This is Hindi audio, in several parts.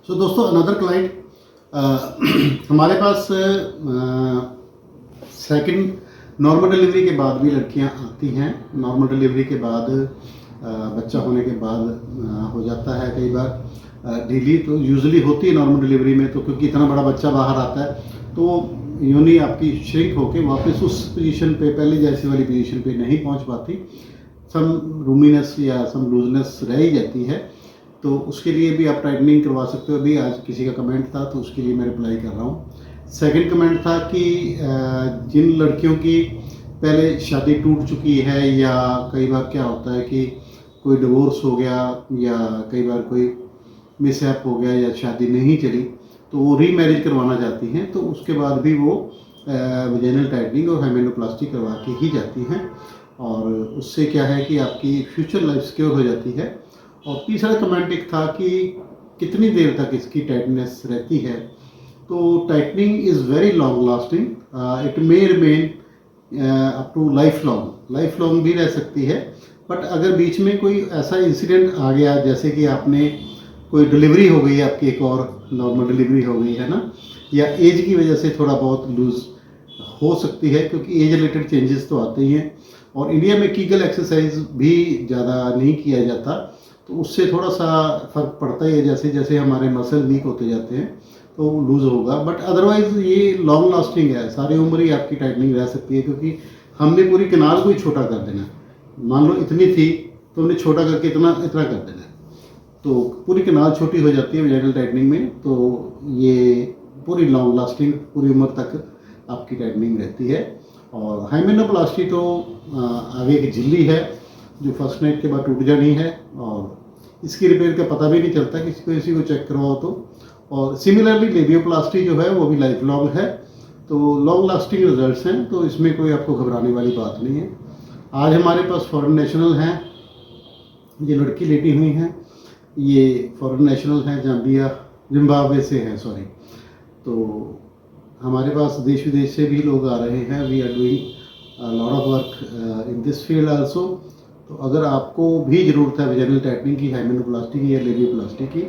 सो दोस्तों अनदर क्लाइंट हमारे पास सेकंड नॉर्मल डिलीवरी के बाद भी लड़कियां आती हैं। नॉर्मल डिलीवरी के बाद बच्चा होने के बाद हो जाता है कई बार डिली, तो यूजुअली होती है नॉर्मल डिलीवरी में, तो क्योंकि इतना बड़ा बच्चा बाहर आता है तो योनि आपकी श्रिंक होके वापस उस पोजीशन पे, पहले जैसी वाली पोजीशन पे नहीं पहुंच पाती। सम रूमीनेस या सम लूजनेस रह ही जाती है, तो उसके लिए भी आप टाइटनिंग करवा सकते हो। अभी आज किसी का कमेंट था तो उसके लिए मैं रिप्लाई कर रहा हूँ। सेकंड कमेंट था कि जिन लड़कियों की पहले शादी टूट चुकी है, या कई बार क्या होता है कि कोई डिवोर्स हो गया या कई बार कोई मिसहैप हो गया या शादी नहीं चली, तो वो रीमैरिज करवाना चाहती हैं, तो उसके बाद भी वो वजाइनल टाइटनिंग और हाइमेनोप्लास्टी करवा के ही जाती हैं, और उससे क्या है कि आपकी फ्यूचर लाइफ सिक्योर हो जाती है। और तीसरा कमेंट एक था कि कितनी देर तक इसकी टाइटनेस रहती है। तो tightening is very long lasting, it may remain up to life long भी रह सकती है। बट अगर बीच में कोई ऐसा इंसिडेंट आ गया, जैसे कि आपने कोई डिलीवरी हो गई, आपकी एक और नॉर्मल डिलीवरी हो गई है ना, या एज की वजह से थोड़ा बहुत लूज हो सकती है, क्योंकि एज रिलेटेड चेंजेस तो आते ही हैं। और इंडिया में कीगल एक्सरसाइज भी ज़्यादा नहीं किया जाता, तो उससे थोड़ा सा फ़र्क पड़ता ही है। जैसे जैसे हमारे मसल वीक होते जाते हैं तो लूज़ होगा, बट अदरवाइज़ ये लॉन्ग लास्टिंग है, सारी उम्र ही आपकी टाइटनिंग रह सकती है, क्योंकि हमने पूरी किनार को ही छोटा कर देना। मान लो इतनी थी तो हमने छोटा करके इतना इतना कर देना, तो पूरी किनार छोटी हो जाती है वजाइनल टाइटनिंग में। तो ये पूरी लॉन्ग लास्टिंग, पूरी उम्र तक आपकी टाइटनिंग रहती है। और हाइमेनोप्लास्टी तो आगे की झिल्ली है जो फर्स्ट नाइट के बाद टूट जानी है, और इसकी रिपेयर का पता भी नहीं चलता किसी को चेक करवाओ तो। और सिमिलरली लेबियोप्लास्टी जो है वो भी लाइफ लॉन्ग है, तो लॉन्ग लास्टिंग रिजल्ट्स हैं, तो इसमें कोई आपको घबराने वाली बात नहीं है। आज हमारे पास फॉरेन नेशनल हैं, ये लड़की लेटी हुई हैं, ये फॉरेन नेशनल हैं, जिम्बाब्वे से हैं, सॉरी। तो हमारे पास देश विदेश से भी लोग आ रहे हैं। We are doing lot of work in this field also. तो अगर आपको भी ज़रूरत है वजाइनल टाइटनिंग की, हाइमेनोप्लास्टी की या लेबियोप्लास्टी की,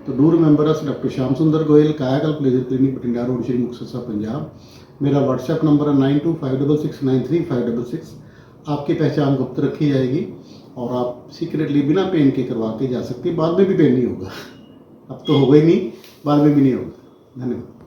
तो do remember us, doctor Shyam Sundar Goyal, Kayakalp laser clinic, Bathinda road, Shri Muktsar, Punjab. मेरा व्हाट्सएप नंबर है 9256693566। आपकी पहचान गुप्त रखी जाएगी और आप सीक्रेटली बिना पेन के करवा के जा सकते हैं। बाद में भी पेन नहीं होगा, अब तो होगा ही नहीं, बाद में भी नहीं होगा। धन्यवाद।